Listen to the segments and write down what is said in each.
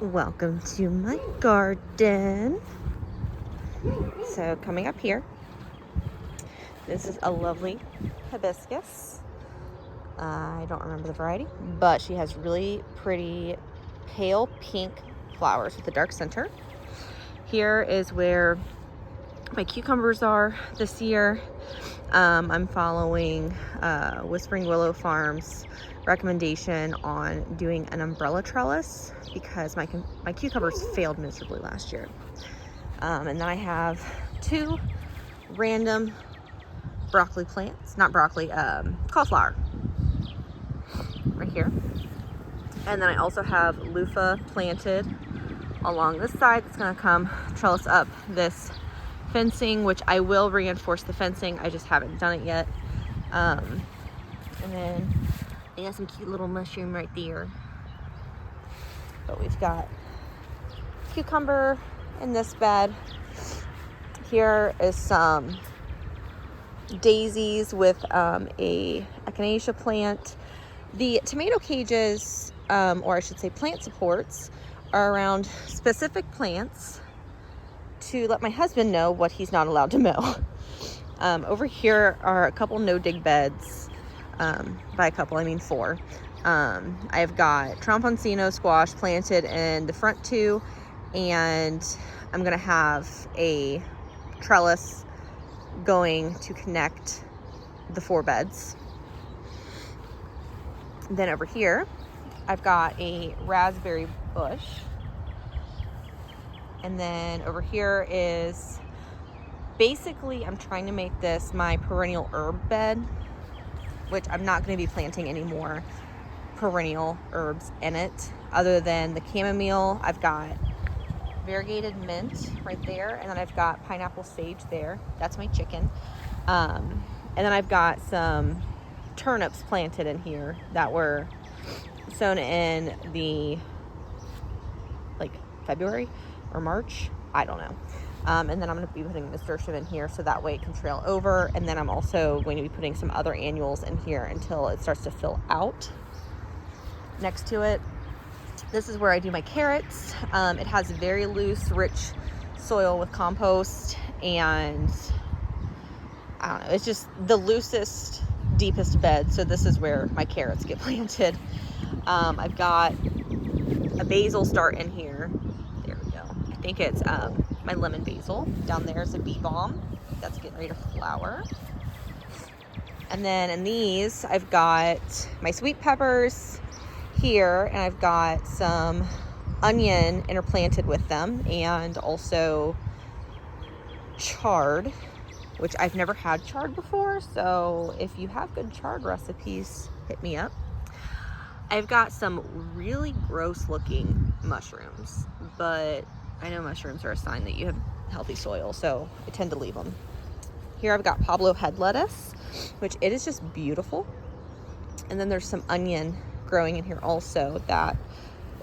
Welcome to my garden. So coming up here, this is a lovely hibiscus. I don't remember the variety, but she has really pretty pale pink flowers with a dark center. Here is where my cucumbers are this year. I'm following Whispering Willow Farms recommendation on doing an umbrella trellis because my cucumbers failed miserably last year. And then I have two random broccoli plants, not broccoli, cauliflower right here. And then I also have loofah planted along this side. It's gonna come trellis up this fencing, which I will reinforce the fencing. I just haven't done it yet. And then I got some cute little mushroom right there. But we've got cucumber in this bed. Here is some daisies with a echinacea plant. The tomato cages, or I should say plant supports, are around specific plants to let my husband know what he's not allowed to mow. Over here are a couple no-dig beds. By a couple, I mean 4. I've got Tromponcino squash planted in the front 2, and I'm gonna have a trellis going to connect the 4 beds. Then over here, I've got a raspberry bush. And then over here is, basically I'm trying to make this my perennial herb bed, which I'm not going to be planting any more perennial herbs in it other than the chamomile. I've got variegated mint right there, and then I've got pineapple sage there. That's my chicken. And then I've got some turnips planted in here that were sown in the February or March, I don't know. And then I'm going to be putting nasturtium in here so that way it can trail over. And then I'm also going to be putting some other annuals in here until it starts to fill out. Next to it, this is where I do my carrots. It has very loose, rich soil with compost, and I don't know, it's just the loosest, deepest bed. So this is where my carrots get planted. I've got a basil start in here. There we go. I think it's my lemon basil. Down there is a bee balm that's getting ready to flower. And then in these, I've got my sweet peppers here, and I've got some onion interplanted with them, and also chard, which I've never had chard before. So if you have good chard recipes, hit me up. I've got some really gross looking mushrooms, but I know mushrooms are a sign that you have healthy soil, so I tend to leave them. Here I've got Pablo head lettuce, which it is just beautiful. And then there's some onion growing in here also that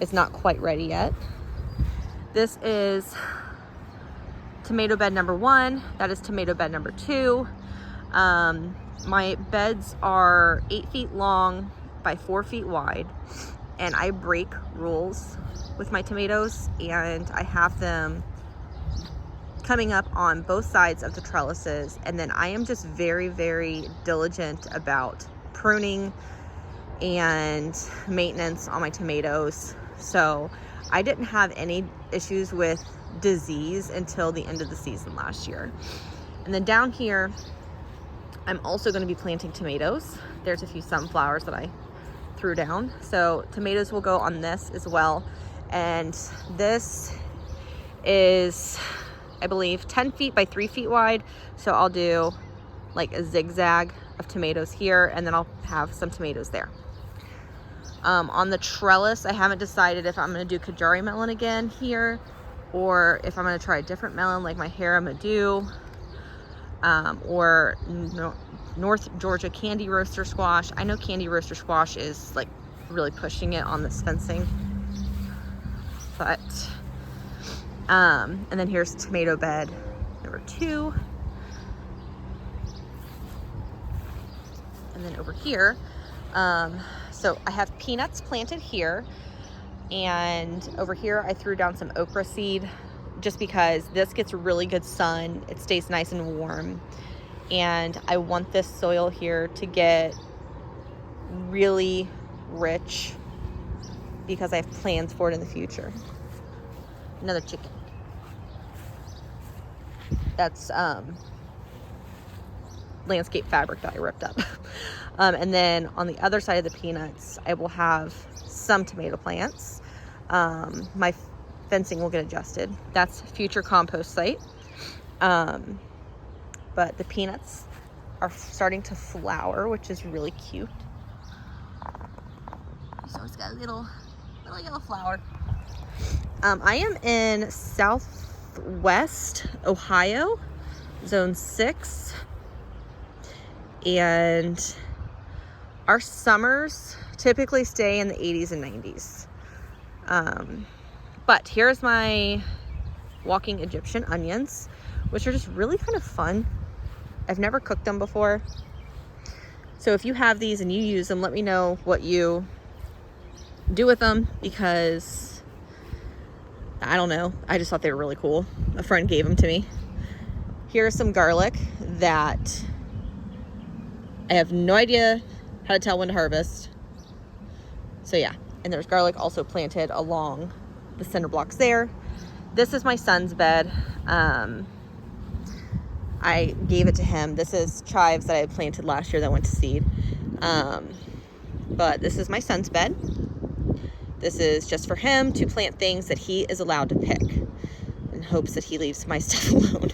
is not quite ready yet. This is tomato bed number 1. That is tomato bed number 2. My beds are 8 feet long by 4 feet wide, and I break rules with my tomatoes, and I have them coming up on both sides of the trellises, and then I am just very, very diligent about pruning and maintenance on my tomatoes. So I didn't have any issues with disease until the end of the season last year. And then down here, I'm also going to be planting tomatoes. There's a few sunflowers that I threw down, so tomatoes will go on this as well. And this is, I believe, 10 feet by 3 feet wide, so I'll do like a zigzag of tomatoes here, and then I'll have some tomatoes there. On the trellis, I haven't decided if I'm going to do Kajari melon again here, or if I'm going to try a different melon like my Hara Madu, or North Georgia Candy Roaster Squash. I know Candy Roaster Squash is like really pushing it on this fencing, but and then here's tomato bed number 2. And then over here, so I have peanuts planted here. And over here, I threw down some okra seed just because this gets really good sun. It stays nice and warm. And I want this soil here to get really rich because I have plans for it in the future. Another chicken. That's landscape fabric that I ripped up. And then on the other side of the peanuts, I will have some tomato plants. My fencing will get adjusted. That's future compost site. But the peanuts are starting to flower, which is really cute. So it's got a little yellow flower. I am in Southwest Ohio, Zone 6. And our summers typically stay in the 80s and 90s. But here's my walking Egyptian onions, which are just really kind of fun. I've never cooked them before. So if you have these and you use them, let me know what you do with them, because I don't know. I just thought they were really cool. A friend gave them to me. Here's some garlic that I have no idea how to tell when to harvest. So yeah, and there's garlic also planted along the cinder blocks there. This is my son's bed. I gave it to him. This is chives that I had planted last year that went to seed. But this is my son's bed. This is just for him to plant things that he is allowed to pick, in hopes that he leaves my stuff alone.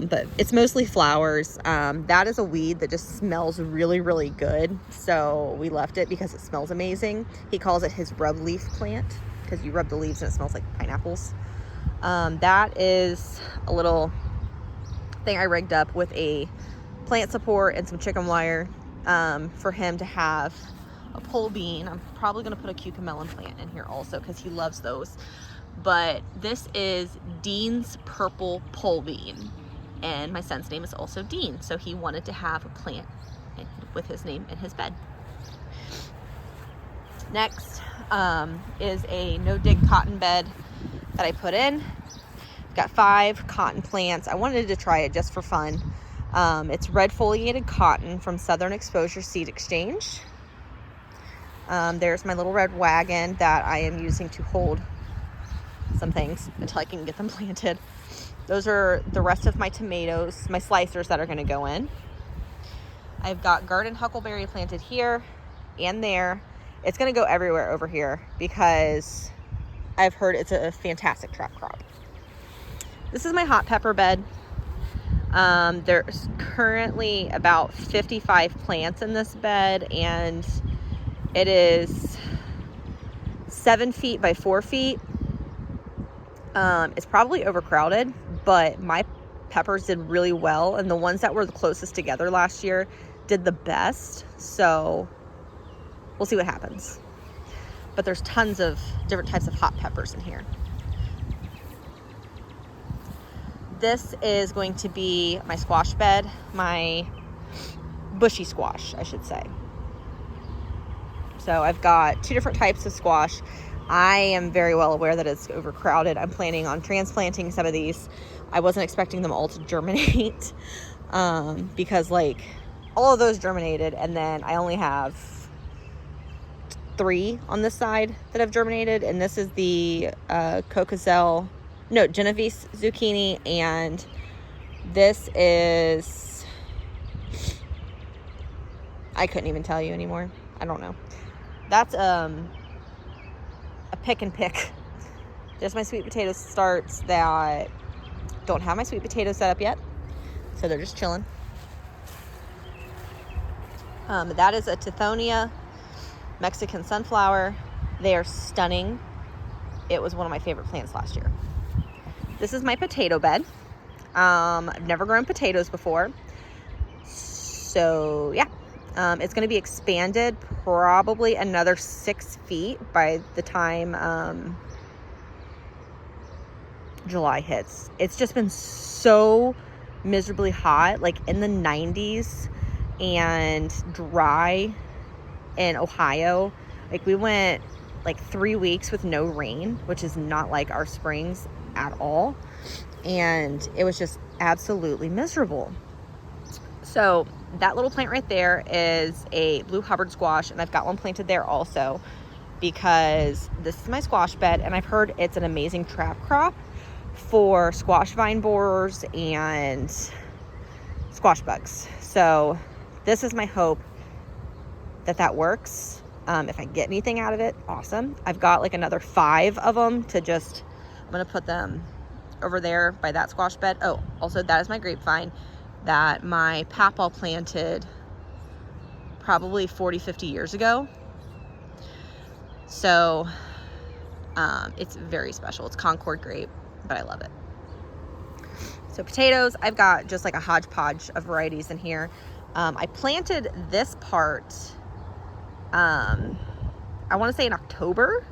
But it's mostly flowers. That is a weed that just smells really, really good. So we left it because it smells amazing. He calls it his rub leaf plant, because you rub the leaves and it smells like pineapples. That is a little thing I rigged up with a plant support and some chicken wire, for him to have a pole bean. I'm probably going to put a cucamelon plant in here also because he loves those. But this is Dean's purple pole bean, and my son's name is also Dean, so he wanted to have a plant with his name in his bed. Next is a no-dig cotton bed that I put in. Got 5 cotton plants. I wanted to try it just for fun. It's red foliated cotton from Southern Exposure Seed Exchange. There's my little red wagon that I am using to hold some things until I can get them planted. Those are the rest of my tomatoes, my slicers that are going to go in. I've got garden huckleberry planted here and there. It's going to go everywhere over here because I've heard it's a fantastic trap crop. This is my hot pepper bed. There's currently about 55 plants in this bed, and it is 7 feet by 4 feet. It's probably overcrowded, but my peppers did really well, and the ones that were the closest together last year did the best. So we'll see what happens. But there's tons of different types of hot peppers in here. This is going to be my squash bed, my bushy squash, I should say. So I've got 2 different types of squash. I am very well aware that it's overcrowded. I'm planning on transplanting some of these. I wasn't expecting them all to germinate, because like all of those germinated, and then I only have 3 on this side that have germinated, and this is the Genovese zucchini, and this is, I couldn't even tell you anymore. I don't know. That's a pick and pick. Just my sweet potato starts that don't have my sweet potatoes set up yet, so they're just chilling. That is a Tithonia Mexican sunflower. They are stunning. It was one of my favorite plants last year. This is my potato bed. I've never grown potatoes before, so yeah. It's going to be expanded probably another 6 feet by the time July hits. It's just been so miserably hot, like in the 90s, and dry in Ohio. Like we went like 3 weeks with no rain, which is not like our springs at all. And it was just absolutely miserable. So that little plant right there is a blue Hubbard squash, and I've got one planted there also because this is my squash bed, and I've heard it's an amazing trap crop for squash vine borers and squash bugs. So this is my hope that works. If I get anything out of it, awesome. I've got like another 5 of them to just, I'm gonna put them over there by that squash bed. Oh, also that is my grapevine that my papa planted probably 40-50 years ago. So it's very special. It's Concord grape, but I love it. So potatoes, I've got just like a hodgepodge of varieties in here. I planted this part, I want to say in October,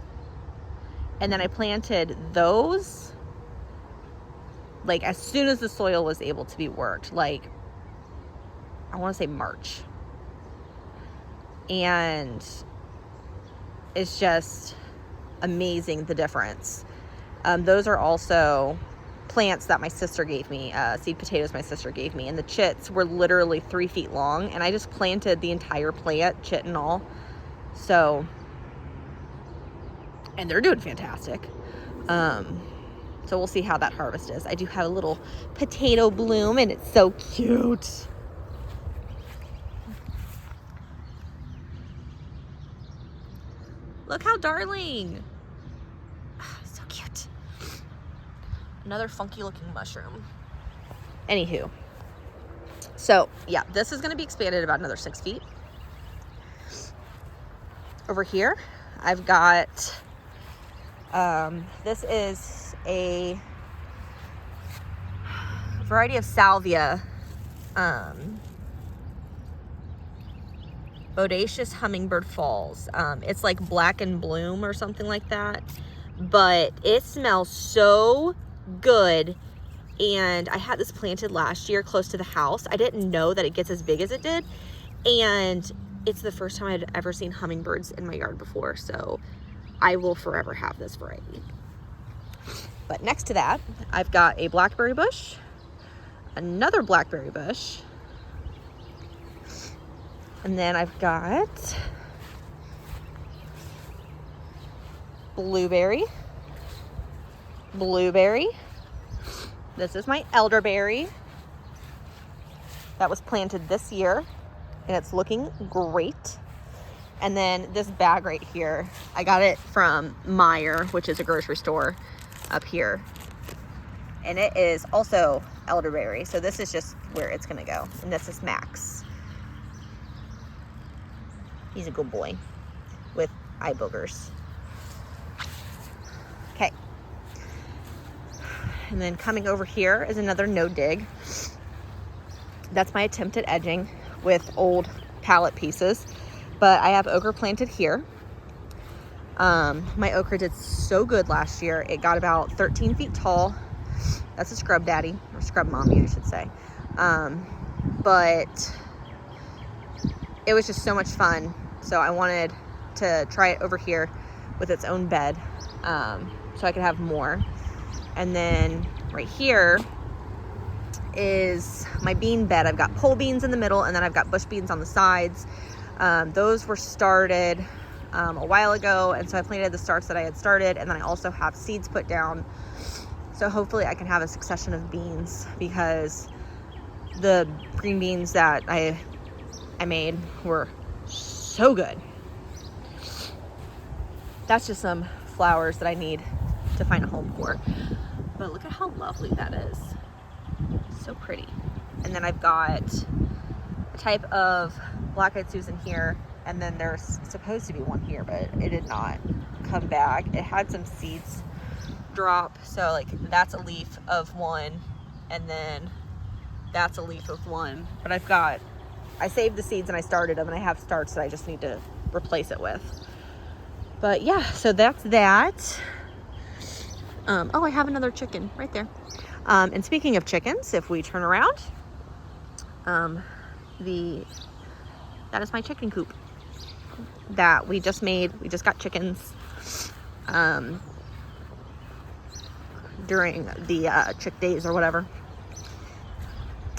and then I planted those like as soon as the soil was able to be worked, like I want to say March. And it's just amazing the difference. Those are also plants that my sister gave me, seed potatoes my sister gave me, and the chits were literally 3 feet long, and I just planted the entire plant, chit and all. So, and they're doing fantastic. So we'll see how that harvest is. I do have a little potato bloom, and it's so cute. Look how darling. So cute. Another funky looking mushroom. Anywho. So yeah, this is going to be expanded about another 6 feet. Over here, I've got, this is a variety of salvia, Bodacious Hummingbird Falls. It's like Black and Bloom or something like that, but it smells so good. And I had this planted last year close to the house. I didn't know that it gets as big as it did, and it's the first time I'd ever seen hummingbirds in my yard before, so I will forever have this variety. But next to that, I've got a blackberry bush, another blackberry bush, and then I've got blueberry. This is my elderberry that was planted this year, and it's looking great. And then this bag right here, I got it from Meijer, which is a grocery store up here, and it is also elderberry. So this is just where it's gonna go, and this is Max. He's a good boy with eye boogers. Okay. And then coming over here is another no dig. That's my attempt at edging with old pallet pieces. But I have okra planted here. My okra did so good last year. It got about 13 feet tall. That's a scrub daddy, or scrub mommy, I should say. But it was just so much fun. So I wanted to try it over here with its own bed, so I could have more. And then right here is my bean bed. I've got pole beans in the middle, and then I've got bush beans on the sides. Those were started a while ago, and so I planted the starts that I had started, and then I also have seeds put down. So hopefully I can have a succession of beans, because the green beans that I made were so good. That's just some flowers that I need to find a home for. But look at how lovely that is. So pretty. And then I've got a type of black-eyed Susan here, and then there's supposed to be one here, but it did not come back. It had some seeds drop, so like that's a leaf of one, and then that's a leaf of one. But I saved the seeds and I started them, and I have starts that I just need to replace it with. But yeah, so that's that. Oh, I have another chicken right there. And speaking of chickens, if we turn around, that is my chicken coop that we just made. We just got chickens. during the chick days or whatever.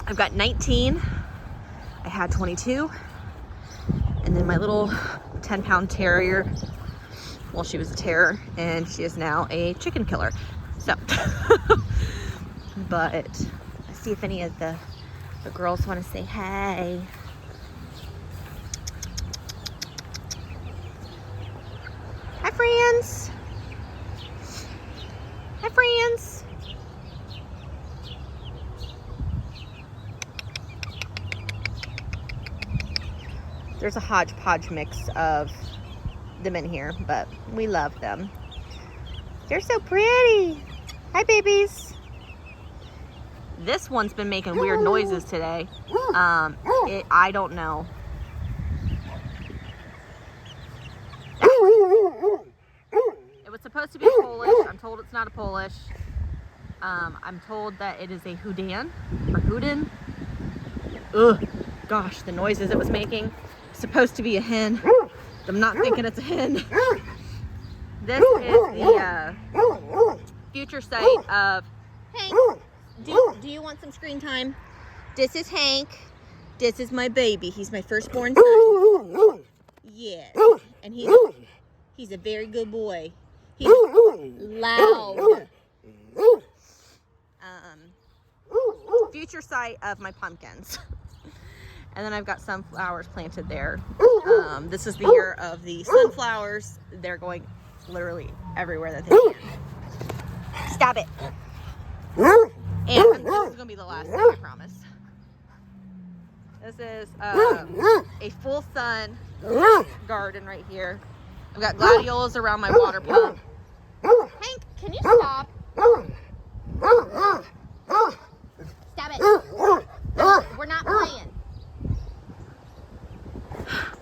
I've got 19. I had 22. And then my little 10-pound terrier, well, she was a terror, and she is now a chicken killer. So, but let's see if any of the girls want to say hey. Hi, friends. Hi, friends. There's a hodgepodge mix of them in here, but we love them. They're so pretty. Hi, babies. This one's been making weird noises today. I don't know. It was supposed to be Polish. I'm told it's not a Polish. I'm told that it is a Houdan or Houdin. Ugh, gosh, the noises it was making. Supposed to be a hen. I'm not thinking it's a hen. This is the future site of Hank. Do you want some screen time? This is Hank. This is my baby. He's my firstborn son. Yes, and he's a very good boy. He's loud. Future site of my pumpkins. And then I've got sunflowers planted there. This is the year of the sunflowers. They're going literally everywhere that they can. Stop it. And this is going to be the last thing, I promise. This is a full sun garden right here. I've got gladiolas around my water pump. Hank, can you stop? Stop it. We're not playing.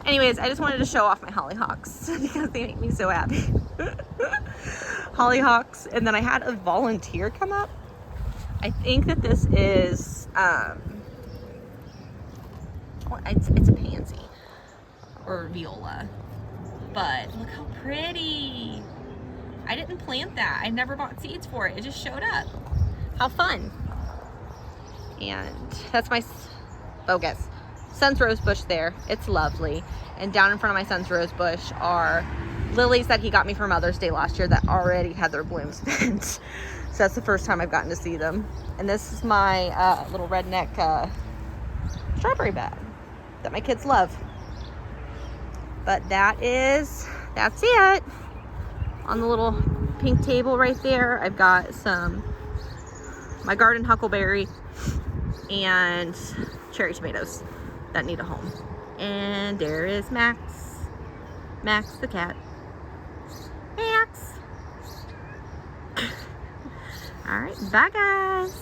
Anyways, I just wanted to show off my hollyhocks because they make me so happy. Hollyhocks. And then I had a volunteer come up. I think that this is, it's a pansy or viola. But look how pretty. I didn't plant that. I never bought seeds for it. It just showed up. How fun. And that's my bogus son's rose bush there. It's lovely. And down in front of my son's rose bush are lilies that he got me for Mother's Day last year that already had their blooms bent. So that's the first time I've gotten to see them. And this is my little redneck strawberry bed that my kids love. But that's it. On the little pink table right there, I've got my garden huckleberry and cherry tomatoes that need a home. And there is Max. Max the cat. Max. All right, bye guys.